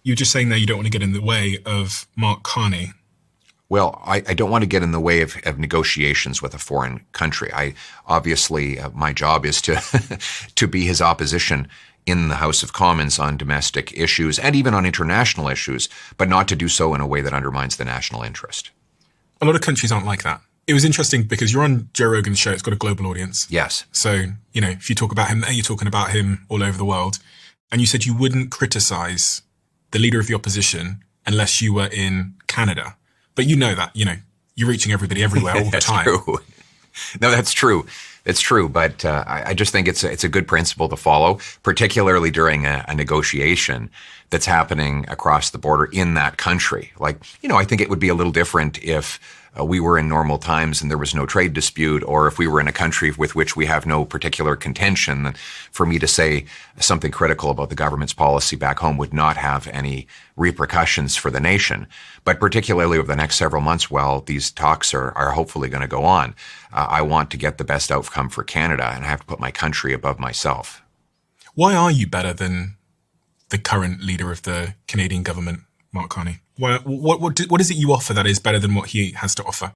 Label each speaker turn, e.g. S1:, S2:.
S1: You were just saying there you don't want to get in the way of Mark Carney.
S2: Well, I don't want to get in the way of negotiations with a foreign country. Obviously, my job is to to be his opposition in the House of Commons on domestic issues and even on international issues, but not to do so in a way that undermines the national interest.
S1: A lot of countries aren't like that. It was interesting because you're on Joe Rogan's show. It's got a global audience.
S2: Yes.
S1: So, if you talk about him there, you're talking about him all over the world. And you said you wouldn't criticize the leader of the opposition unless you were in Canada. But that, you're reaching everybody everywhere all the time.
S2: True. No, that's true. It's true. But I just think it's a good principle to follow, particularly during a negotiation that's happening across the border in that country. Like, I think it would be a little different if we were in normal times and there was no trade dispute, or if we were in a country with which we have no particular contention. For me to say something critical about the government's policy back home would not have any repercussions for the nation. But particularly over the next several months, while these talks are hopefully going to go on, I want to get the best outcome for Canada, and I have to put my country above myself.
S1: Why are you better than the current leader of the Canadian government, Mark Carney? What is it you offer that is better than what he has to offer?